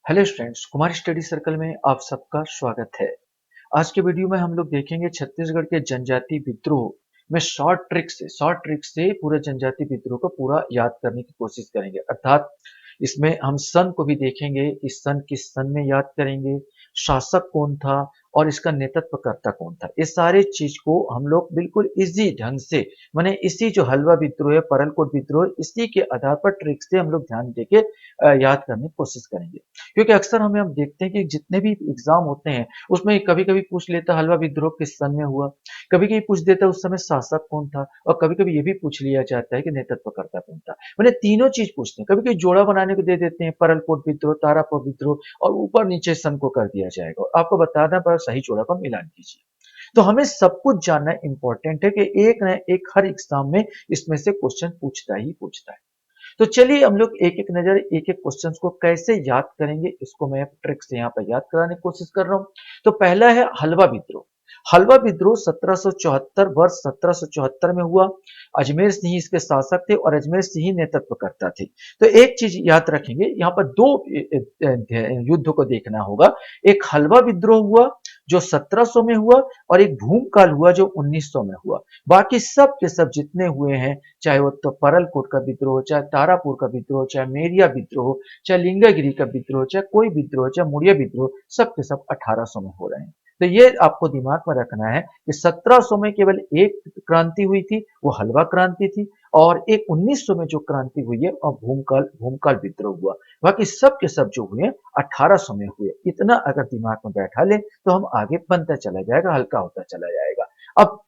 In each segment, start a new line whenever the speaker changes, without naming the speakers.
Hello students, Kumar study circle में आप सबका स्वागत है। आज के वीडियो में हम लोग देखेंगे छत्तीसगढ़ के जनजाति विद्रोह में शॉर्ट ट्रिक से पूरे जनजाति विद्रोह को पूरा याद करने की कोशिश करेंगे। अर्थात इसमें हम सन को भी देखेंगे कि सन किस सन में याद करेंगे, शासक कौन था और इसका नेतृत्वकर्ता कौन था। इस सारे चीज को हम लोग बिल्कुल इजी ढंग से, माने इसी जो हलवा विद्रोह है, परलकोट विद्रोह, इसी के आधार पर ट्रिक से हम लोग ध्यान देके याद करने की कोशिश करेंगे। क्योंकि अक्सर हम देखते हैं कि जितने भी एग्जाम होते हैं उसमें कभी कभी पूछ लेता है हलवा विद्रोह किस सन में हुआ, कभी कभी पूछ देता है उस समय शासक कौन था, और कभी कभी ये भी पूछ लिया जाता है कि नेतृत्वकर्ता कौन था। मैंने तीनों चीज पूछते हैं, कभी कभी जोड़ा बनाने को दे देते हैं, परलकोट विद्रोह, तारापुर विद्रोह, और ऊपर नीचे सन को कर दिया जाएगा और आपको बताना पड़ा सही जोड़ा का मिलान कीजिए। तो हमें सब कुछ जानना इंपॉर्टेंट है कि एक न एक हर एग्जाम में इसमें से क्वेश्चन पूछता ही पूछता है। तो चलिए हम लोग एक एक नजर एक एक क्वेश्चन को कैसे याद करेंगे, इसको मैं ट्रिक से यहाँ पर याद कराने की कोशिश कर रहा हूँ। तो पहला है हलवा विद्रोह। हलवा विद्रोह 1774 वर्ष 1774 में हुआ। अजमेर सिंह इसके शासक थे और अजमेर सिंह ही नेतृत्व करता थे। तो एक चीज याद रखेंगे, यहाँ पर दो युद्ध को देखना होगा। एक हलवा विद्रोह हुआ जो 1700 में हुआ, और एक भूमकाल हुआ जो 1900 में हुआ। बाकी सब के सब जितने हुए हैं, चाहे वो तो परलकोट का विद्रोह, चाहे तारापुर का विद्रोह, चाहे मेरिया विद्रोह, चाहे लिंगागिरी का विद्रोह, चाहे कोई विद्रोह, चाहे मुड़िया विद्रोह, सब के सब 1800 में हो रहे हैं। तो ये आपको दिमाग में रखना है कि 1700 में केवल एक क्रांति हुई थी, वो हलवा क्रांति थी, और एक 1900 में जो क्रांति हुई है और भूमकाल विद्रोह हुआ। बाकी सब के सब जो हुए 1800 में हुए। इतना अगर दिमाग में बैठा ले तो हम आगे बनता चला जाएगा, हल्का होता चला जाएगा। अब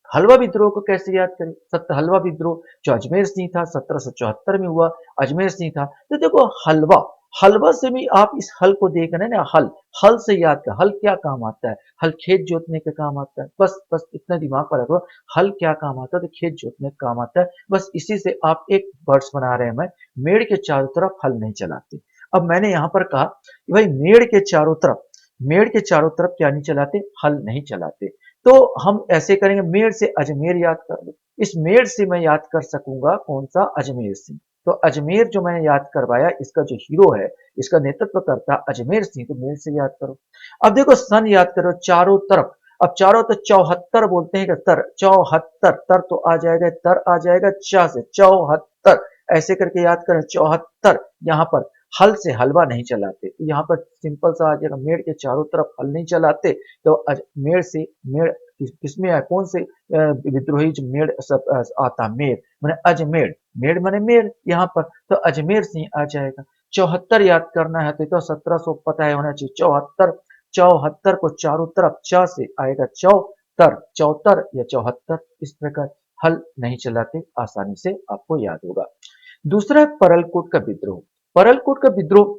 हलवा विद्रोह को कैसे याद करें? हलवा विद्रोह जो अजमेर सिंह था 1774 में हुआ, अजमेर सिंह था। तो देखो हलवा, हलवा से भी आप इस हल को देख रहे हैं ना, हल, हल से याद कर, हल क्या काम आता है? हल खेत जोतने का काम आता है। बस बस इतना दिमाग पर रखो, हल क्या काम आता है? तो खेत जोतने का काम आता है। बस इसी से आप एक वर्ड्स बना रहे हैं, मैं मेड़ के चारों तरफ हल नहीं चलाते। अब मैंने यहां पर कहा कि भाई मेड़ के चारों तरफ, मेड़ के चारों तरफ क्या नहीं चलाते? हल नहीं चलाते। तो हम ऐसे करेंगे, मेड़ से अजमेर याद कर लो। इस मेड़ से मैं याद कर सकूंगा कौन सा? अजमेर सिंह। तो अजमेर जो मैंने याद करवाया, इसका जो हीरो है, इसका नेतृत्व करता अजमेर सिंह, तो मेड़ से याद करो। अब देखो सन याद करो चारों तरफ। अब चारों तो 74 बोलते हैं कि तर, 74, तर तो आ जाएगा, तर आ जाएगा चा से, 74 ऐसे करके याद करें, 74। यहाँ पर हल से हलवा नहीं चलाते, तो यहाँ पर सिंपल सा आ जाएगा, मेड़ के चारों तरफ हल नहीं चलाते। तो मेड़ से, मेड़ किसमें है, कौन से विद्रोही जो मेड़ सब आता, मेड़ मैंने अजमेर, मेड़ मैंने मेड़ यहाँ पर, तो अजमेर सिंह आ जाएगा। 74 याद करना है तो 1700 पता है होना चाहिए। 74, 74 को चारों तरफ च से आएगा चौतर, चौतर या 74। इस प्रकार हल नहीं चलाते, आसानी से आपको याद होगा। दूसरा है परलकोट का विद्रोह। परलकोट का विद्रोह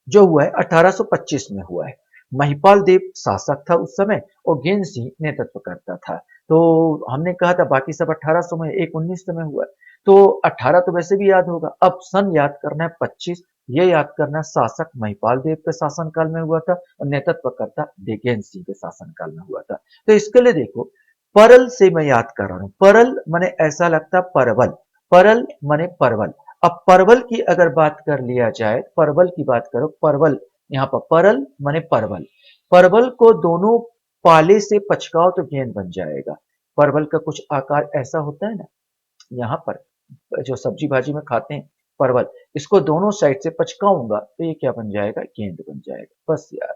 जो हुआ है 1825 में हुआ है। महिपाल देव शासक था उस समय और गेंद सिंह नेतृत्व करता था। तो हमने कहा था बाकी सब 1800 में, एक 1900 में हुआ है। तो 18 तो वैसे भी याद होगा। अब सन याद करना है 25, ये याद करना है शासक महिपाल देव के शासनकाल में हुआ था और नेतृत्व करता गेंद सिंह के शासनकाल में हुआ था। तो इसके लिए देखो, परल से मैं याद कर रहा हूं। परल माने ऐसा लगता परवल, परल माने परवल। अब परवल की अगर बात कर लिया जाए, परवल की बात करो, परवल यहाँ पर परल माने परवल। परवल को दोनों पाले से पचकाओ तो गेंद बन जाएगा। परवल का कुछ आकार ऐसा होता है ना, यहाँ पर जो सब्जी भाजी में खाते हैं परवल, इसको दोनों साइड से पचकाऊंगा तो ये क्या बन जाएगा? गेंद बन जाएगा। बस यार,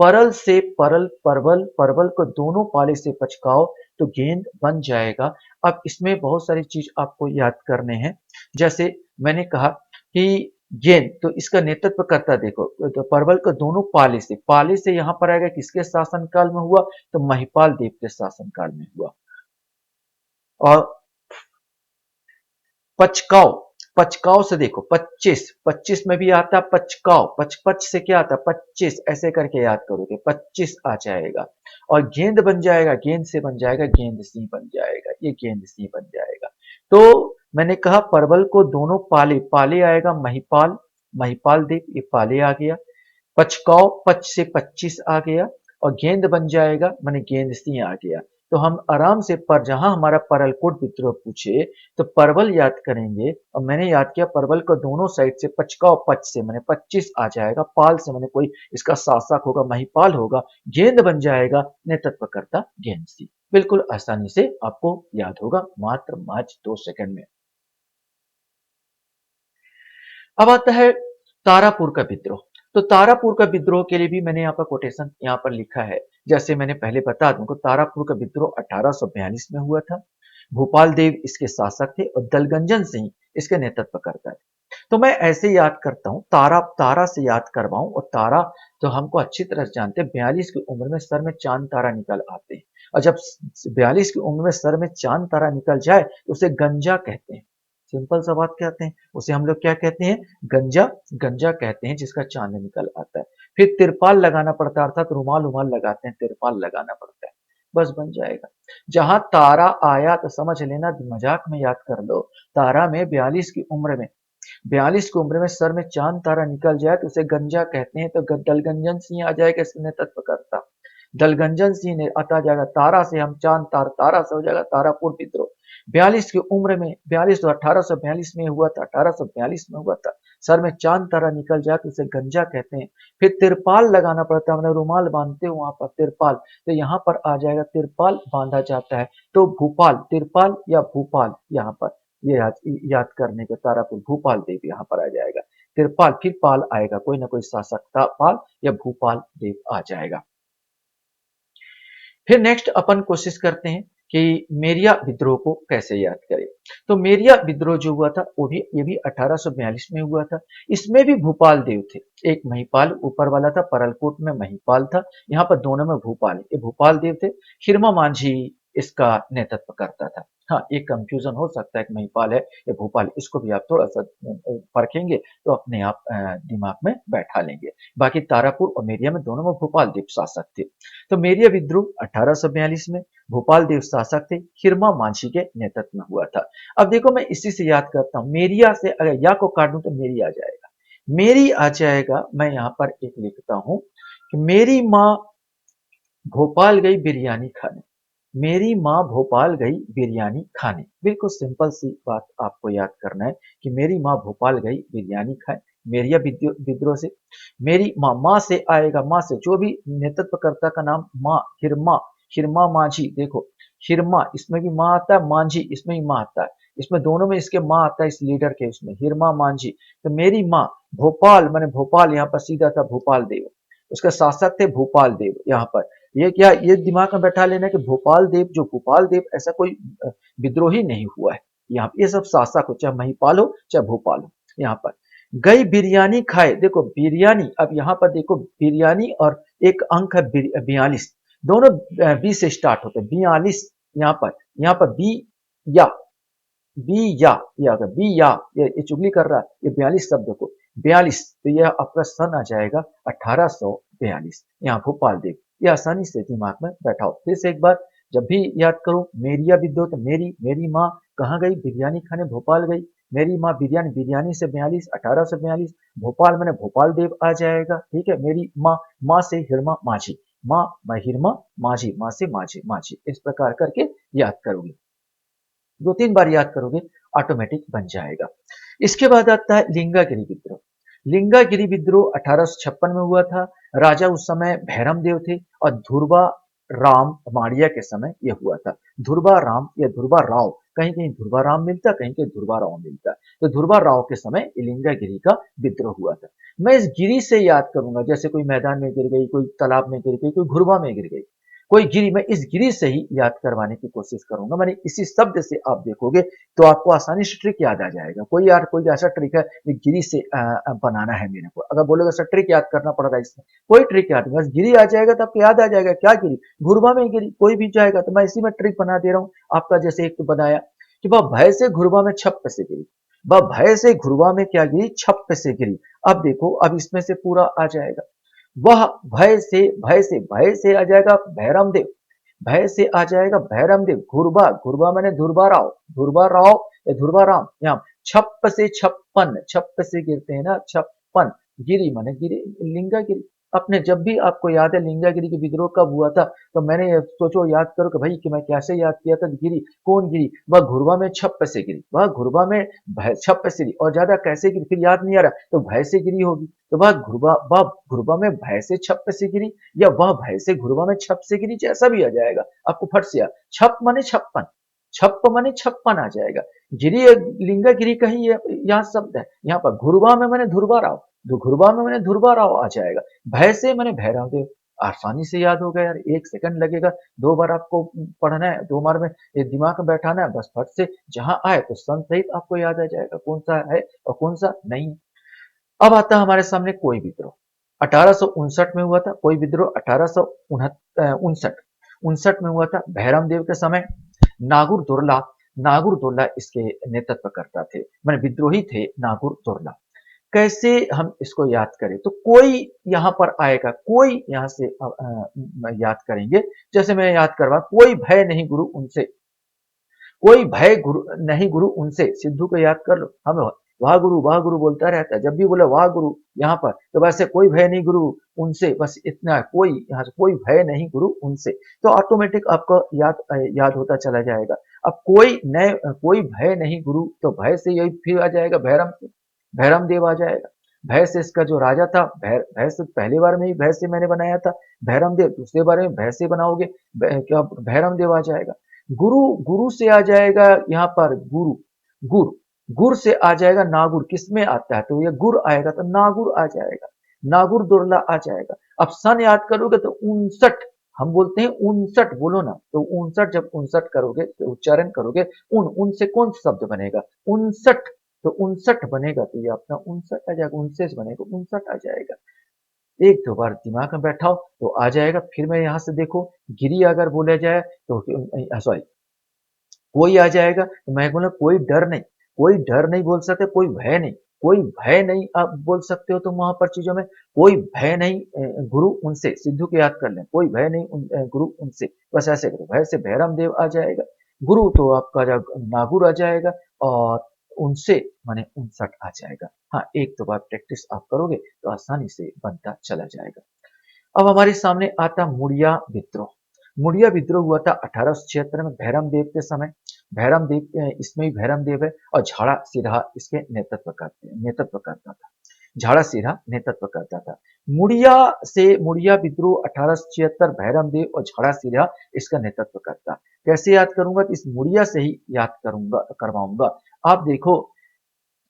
परल से परल, परवल, परवल को दोनों पाले से पचकाओ तो गेंद बन जाएगा। अब इसमें बहुत सारी चीज आपको याद करने हैं। जैसे मैंने कहा कि गेंद, तो इसका नेतृत्व करता देखो, तो परवल को दोनों पाले से, पाले से यहां पर आएगा किसके शासनकाल में हुआ? तो महिपाल देव के शासनकाल में हुआ। और पचकाओ, पचकाओ से देखो 25, 25 में भी आता पचकाओ, पच पच से क्या आता? 25, ऐसे करके याद करोगे 25 आ जाएगा। और गेंद बन जाएगा, गेंद से बन जाएगा गेंद सिंह बन जाएगा, ये गेंद सिंह बन जाएगा। तो मैंने कहा परवल को दोनों पाले, पाले आएगा महिपाल, महिपाल देव, ये पाले आ गया। पचकाओ, पच से 25 आ गया और गेंद बन जाएगा, माने गेंद सिंह आ गया। तो हम आराम से पर जहां हमारा परलकोट विद्रोह पूछे तो परवल याद करेंगे और मैंने याद किया परवल को दोनों साइड से पचका और पच से मैंने 25 आ जाएगा, पाल से मैंने कोई इसका शासक होगा महिपाल होगा, गेंद बन जाएगा नेतृत्वकर्ता गेंद सी। बिल्कुल आसानी से आपको याद होगा मात्र 2 सेकंड में। अब आता है तारापुर का विद्रोह। तो तारापुर का विद्रोह के लिए भी मैंने यहाँ पर कोटेशन यहाँ पर लिखा है। जैसे मैंने पहले बता दूं, तारापुर का विद्रोह 1842 में हुआ था। भोपाल देव इसके शासक थे और दलगंजन सिंह इसके नेतृत्व करता है। तो मैं ऐसे याद करता हूँ, तारा तारा से याद करवाऊं, और तारा तो हमको अच्छी तरह से जानते हैं, 42 की उम्र में सर में चांद तारा निकल आते हैं। और जब 42 की उम्र में सर में चांद तारा निकल जाए तो उसे गंजा कहते हैं। सिंपल सा बात कहते हैं, उसे हम लोग क्या कहते हैं? गंजा। गंजा कहते हैं जिसका चांद निकल आता है। फिर तिरपाल लगाना पड़ता है, अर्थात रुमाल उमाल लगाते हैं, तिरपाल लगाना पड़ता है, बस बन जाएगा। जहां तारा आया तो समझ लेना, मजाक में याद कर लो, तारा में 42 की उम्र में सर में चांद तारा निकल जाए तो उसे गंजा कहते हैं। तो दलगंजन सिंह आ जाएगा इसके नेतृत्व करता। दलगंजन सिंह ने आता जाएगा, तारा से हम चांद तारा से हो जाएगा तारापुर विद्रोह। 42 की उम्र में, 42 तो 1842 में हुआ था, 1842 में हुआ था। सर में चांद तारा निकल जाए तो उसे गंजा कहते हैं। फिर तिरपाल लगाना पड़ता है, हमने रुमाल बांधते हो वहां पर तिरपाल, तो यहाँ पर आ जाएगा तिरपाल बांधा जाता है। तो भूपाल, तिरपाल या भूपाल, यहाँ पर ये याद करने के, तारापुर भूपाल देव यहाँ पर आ जाएगा। तिरपाल, फिर पाल आएगा, कोई ना कोई शासक पाल या भूपाल देव आ जाएगा। फिर नेक्स्ट अपन कोशिश करते हैं कि मेरिया विद्रोह को कैसे याद करें। तो मेरिया विद्रोह जो हुआ था वो भी, ये भी 1842 में हुआ था। इसमें भी भूपाल देव थे। एक महिपाल ऊपर वाला था, परलकोट में महिपाल था, यहाँ पर दोनों में भूपाल, ये भूपाल देव थे। खिरमा मांझी इसका नेतृत्व करता था। हाँ, एक कंफ्यूजन हो सकता है कि महिपाल है या भूपाल, इसको भी आप थोड़ा सा परखेंगे तो अपने आप दिमाग में बैठा लेंगे। बाकी तारापुर और मेरिया में दोनों में भोपाल देव शासक थे। तो मेरिया विद्रोह 1842 में भोपाल देव शासक थे, खिरमा मांझी के नेतृत्व में हुआ था। अब देखो मैं इसी से याद करता हूं, मेरिया से अगर या को काट दूं तो मेरी आ जाएगा, मेरी आ जाएगा। मैं यहां पर एक लिखता हूं कि मेरी माँ भोपाल गई बिरयानी खाने। मेरी माँ भोपाल गई बिरयानी खाने। बिल्कुल सिंपल सी बात आपको याद करना है कि मेरी माँ भोपाल गई बिरयानी खाए। मेरिया विद्रोह से मेरी माँ, माँ से आएगा, माँ से जो भी नेतृत्वकर्ता का नाम माँ, हिरमा, हिरमा मांझी। देखो हिरमा इसमें भी माँ आता है, मांझी इसमें भी माँ आता है, इसमें दोनों में इसके माँ आता है, इस लीडर के उसमें हिरमा मांझी। तो मेरी माँ भोपाल, मैंने भोपाल यहाँ पर सीधा था भोपाल देव, उसका शासक थे भोपाल देव। यहाँ पर ये क्या, ये दिमाग में बैठा लेना कि भोपाल देव, जो भोपाल देव ऐसा कोई विद्रोही नहीं हुआ है। यहाँ ये सब शासक हो, चाहे महिपाल हो चाहे भोपाल हो। यहाँ पर गई बिरयानी खाए, देखो बिरयानी, अब यहाँ पर देखो बिरयानी और एक अंक है 42, दोनों बी से स्टार्ट होते हैं, 42। यहाँ पर बी या, बी या अगर बी या, ये चुगली कर रहा है, ये 42 शब्द को 42, तो यह आपका सन आ जाएगा 1842। यहाँ भोपाल देव, ये आसानी से दिमाग में बैठाओ। फिर से एक बार जब भी याद करो मेरिया विद्रोह, तो मेरी माँ कहाँ गई? बिरयानी खाने भोपाल गई। मेरी माँ बिरयानी, बिरयानी से 42, 1842, भोपाल मैंने भोपाल देव आ जाएगा। ठीक है, मेरी माँ, माँ से हिरमा माझी, माँ हिरमा माझी, माँ से माझी, माझी, इस प्रकार करके याद करोगे, 2-3 बार याद करोगे, ऑटोमेटिक बन जाएगा। इसके बाद आता है लिंगागिरी विद्रोह। लिंगागिरी विद्रोह 1856 में हुआ था। राजा उस समय भैरम देव थे और ध्रुवा राम माड़िया के समय यह हुआ था। ध्रुवा राम या ध्रुवा राव, कहीं कहीं ध्रुवा राम मिलता, कहीं कहीं ध्रुवा राव मिलता। तो ध्रुवा राव के समय लिंगागिरी का विद्रोह हुआ था। मैं इस गिरी से याद करूंगा, जैसे कोई मैदान में गिर गई, कोई तालाब में गिर गई, कोई घुरवा में गिर गई, कोई गिरी, मैं इस गिरी से ही याद करवाने की कोशिश करूंगा। मैंने इसी शब्द से आप देखोगे तो आपको आसानी से ट्रिक याद आ जाएगा। कोई यार कोई ऐसा ट्रिक है गिरी से बनाना है मेरे को, अगर बोलोगे सर ट्रिक याद करना पड़ रहा है इसमें, कोई ट्रिक याद नहीं, बस गिरी आ जाएगा तो आपको याद आ जाएगा क्या गिरी, घुरवा में गिरी, कोई भी जाएगा। तो मैं इसी में ट्रिक बना दे रहा हूँ आपका, जैसे एक तो बनाया कि वह भय से घुरवा में छप से गिरी, वह भय से घुरवा में क्या गिरी, छप से गिरी। अब देखो, अब इसमें से पूरा आ जाएगा, वह भय से आ जाएगा भैरम देव, भय से आ जाएगा भैरम देव। घुरबा, घुरबा मैंने धुरबा राव या धुरबा राम। यहाँ छप्प से छप्पन, छप्प से गिरते हैं ना, छप्पन, गिरी माने गिरी, लिंगा गिरी, अपने जब भी आपको याद है लिंगागिरी के विद्रोह कब हुआ था, तो मैंने सोचो याद करो कि भाई कि मैं कैसे याद किया था, गिरी कौन गिरी, वह घुरवा में छप्प से गिरी, वह घुरवा में छप्प से गिरी, और ज्यादा कैसे गिरी फिर याद नहीं आ रहा, तो भय से गिरी होगी, तो वह घुरवा में भय से छप्प से गिरी, या वह भय से घुरवा में छप से गिरी, जैसा भी आ जाएगा आपको फट से याद। छप माने छप्पन, छप्प माने छप्पन आ जाएगा। गिरी लिंगागिरी का ही यहाँ शब्द है। यहाँ पर घुरवा में मैंने ध्रुवा राव, तो घुरवा में मैंने ध्रुवा राव आ जाएगा। भय से मैंने भैरव देव, आसानी से याद हो गया यार, 1 सेकंड लगेगा, 2 बार आपको पढ़ना है, 2 बार में ये दिमाग में बैठाना है, बस फट से जहां आए तो सन सहित आपको याद आ जाएगा कौन सा है और कौन सा नहीं। अब आता है हमारे सामने कोई विद्रोह। 1859 में हुआ था कोई विद्रोह, 1859 उनसठ में हुआ था भैरम देव के समय। नागुर दुर्ला इसके नेतृत्व करता थे, मैंने विद्रोही थे नागुर दुर्ला। कैसे हम इसको याद करें, तो कोई यहाँ पर आएगा, कोई यहाँ से याद करेंगे। जैसे मैं याद करवा, कोई भय नहीं गुरु उनसे, कोई भय गुरु नहीं गुरु उनसे, सिद्धू को याद कर लो। हम वाह गुरु बोलता रहता है, जब भी बोले वाह गुरु यहाँ पर, तो वैसे कोई भय नहीं गुरु उनसे, बस इतना है, कोई यहाँ से कोई भय नहीं गुरु उनसे, तो ऑटोमेटिक आपको याद होता चला जाएगा। अब कोई नए कोई भय नहीं गुरु, तो भय से यही फिर आ जाएगा भैरम, भैरम देव आ जाएगा। भय से इसका जो राजा था, भय से पहली बार में ही भय से मैंने बनाया था भैरम देव, दूसरे बार में भय से बनाओगे क्या भैरम देव आ जाएगा। गुरु, गुरु से आ जाएगा यहाँ पर गुरु, गुर, गुर से आ जाएगा नागुर, किसमें आता है, तो ये गुर आएगा तो नागुर आ जाएगा, नागुर दुर्ला आ जाएगा। अब सन याद करोगे तो 59, हम बोलते हैं 59 बोलो ना, तो 59 जब 59 करोगे तो उच्चारण करोगे, उन से कौन सा शब्द बनेगा 59, तो 59 बनेगा, तो ये अपना 59 आ जाएगा, 29 बनेगा 59 आ जाएगा। 1-2 बार दिमाग में बैठाओ तो आ जाएगा। फिर मैं यहाँ से देखो, गिरी अगर बोला जाए तो सॉरी कोई आ जाएगा, तो मैं बोला कोई डर नहीं बोल सकते, कोई भय नहीं, कोई भय नहीं आप बोल सकते हो तुम वहां पर चीजों में, कोई भय नहीं गुरु उनसे, सिद्धू को याद कर लें, कोई भय नहीं गुरु उनसे, बस ऐसे करो, भय से भैरम देव आ जाएगा, गुरु तो आपका नागुर आ जाएगा, और उनसे माने 59 आ जाएगा। हाँ, 1-2 बार प्रैक्टिस आप करोगे तो आसानी से बनता चला जाएगा। अब हमारे सामने आता मुड़िया विद्रोह। मुड़िया विद्रोह हुआ था 1876 में भैरम देव के समय। भैरम देव इसमें ही भैरम देव है, और झाड़ा सिरहा इसके नेतृत्व करता था। झाड़ा सिरहा नेतृत्व करता था। मुड़िया विद्रोह 1876 भैरम देव और झाड़ा सिरहा इसका नेतृत्व करता। कैसे याद करूंगा, तो इस मुड़िया से ही याद करूंगा करवाऊंगा। आप देखो,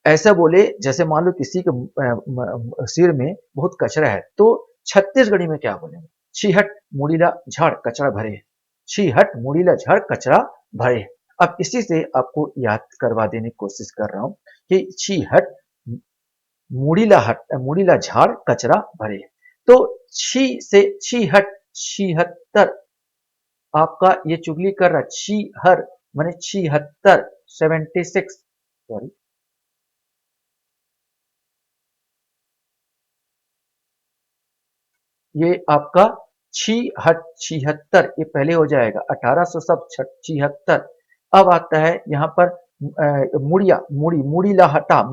ऐसा बोले जैसे मान लो किसी के सिर में बहुत कचरा है, तो छत्तीसगढ़ी में क्या बोलेंगे, छीहट मुड़ीला झाड़ कचरा भरे है, छीहट मुड़ीला झाड़ कचरा भरे है। अब इसी से आपको याद करवा देने की कोशिश कर रहा हूं कि छीहट मुड़ीला झाड़ कचरा भरे है, तो छी से छीहट, छिहत्तर, आपका ये चुगली कर रहा है, छीहर माने 76, 76, सॉरी, ये आपका छिहत्तर, ये पहले हो जाएगा 1800 सब 76। अब आता है यहाँ पर मुड़ीला हटा,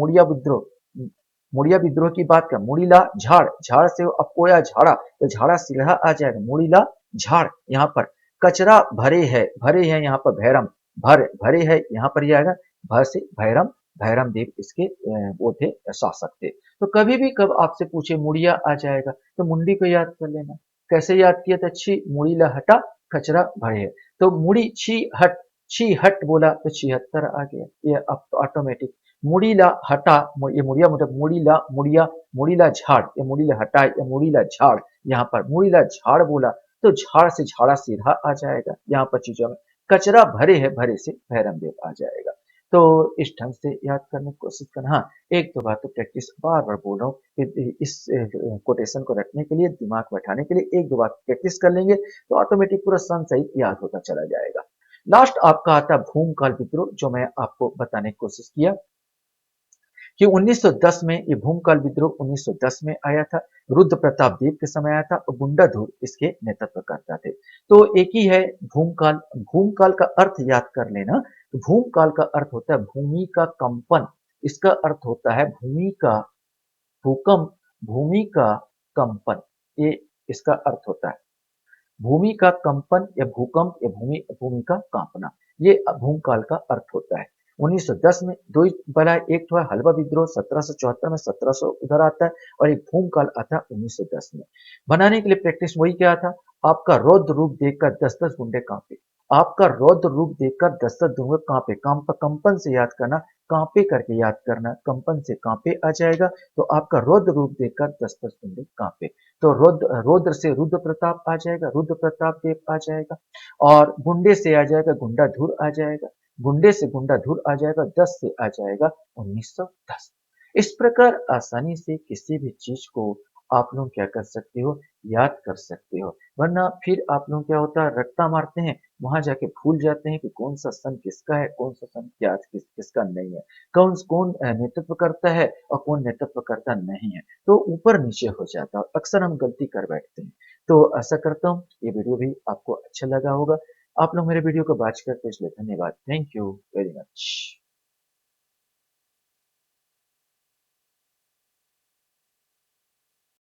मुड़िया विद्रोह की बात कर, मुड़ीला झाड़, झाड़ से अपोया झाड़ा, तो झाड़ा सिरहा आ जाएगा, मुड़ीला झाड़। यहाँ पर कचरा भरे हैं यहाँ पर भैरम, भरे है यहाँ पर ये आएगा, भर से भैरम, भैरम देव इसके वो थे, शासक थे। तो कभी भी कब आपसे पूछे मुड़िया आ जाएगा, तो मुंडी को याद कर लेना। कैसे याद किया था, छी मुड़ी ला हटा कचरा भरे है, तो मुड़ी छी हट बोला तो 76 आ गया, ये ऑटोमेटिक। मुड़ी ला हटा, ये मुड़िया मतलब मुड़ी ला झाड़, ये मुड़ी ला हटा, ये मुड़ी ला झाड़, यहाँ पर मुड़ी ला झाड़ बोला तो झाड़ से झाड़ा सीधा आ जाएगा। यहाँ पर चीजों में कचरा भरे है, भरे से भैरम देव आ जाएगा। तो इस ढंग से याद करने की कोशिश करना। हाँ, 1-2 बार तो प्रैक्टिस बार बार बोल रहा हूँ, इस कोटेशन को रखने के लिए, दिमाग बैठाने के लिए 1-2 बार प्रैक्टिस कर लेंगे तो ऑटोमेटिक पूरा सन सहित याद होता चला जाएगा। लास्ट आपका आता भूमकाल विद्रोह, जो मैं आपको बताने की कोशिश किया कि 1910 में, ये भूमकाल विद्रोह 1910 में आया था, रुद्र प्रताप देव के समय आया था, और गुंडाधुर इसके नेतृत्व करता थे। तो एक ही है भूमकाल। भूमकाल का अर्थ याद कर लेना, तो भूमकाल का अर्थ होता है भूमि का कंपन, इसका अर्थ होता है भूमि का भूकंप, भूमि का कंपन, ये इसका अर्थ होता है। भूमि का कंपन या भूकंप या भूमि भूमि का कांपना, ये भूमकाल का अर्थ होता है। 1910 में दो ही बना, एक तो है हलवा विद्रोह 1774 में, 1700 उधर आता है, और एक भूमकाल आता है 1910 में। बनाने के लिए प्रैक्टिस वही क्या था, आपका रौद्र रूप देखकर 10-10 गुंडे कांपे, आपका रौद्र रूप देखकर 10-10 गुंडे कांपे, कंपन से याद करना, कांपे करके याद करना, कंपन से कांपे आ जाएगा, तो आपका रौद्र रूप देखकर 10-10 गुंडे कांपे। तो रौद्र से रुद्र प्रताप आ जाएगा, रुद्र प्रताप देव आ जाएगा, और गुंडे से आ जाएगा गुंडाधुर आ जाएगा, गुंडे से गुंडाधुर आ जाएगा, 10 से आ जाएगा 1910। इस प्रकार आसानी से किसी भी चीज को आप लोग क्या कर सकते हो, याद कर सकते हो। वरना फिर आप लोग क्या होता है, रट्टा मारते हैं, वहां जाके भूल जाते हैं कि कौन सा सन किसका है, कौन सा सन क्या किसका नहीं है, कौन कौन नेतृत्व करता है और कौन नेतृत्व करता नहीं है, तो ऊपर नीचे हो जाता है, अक्सर हम गलती कर बैठते हैं। तो आशा करता हूँ ये वीडियो भी आपको अच्छा लगा होगा। आप लोग मेरे वीडियो को वॉच करते इसलिए धन्यवाद। Thank you very much.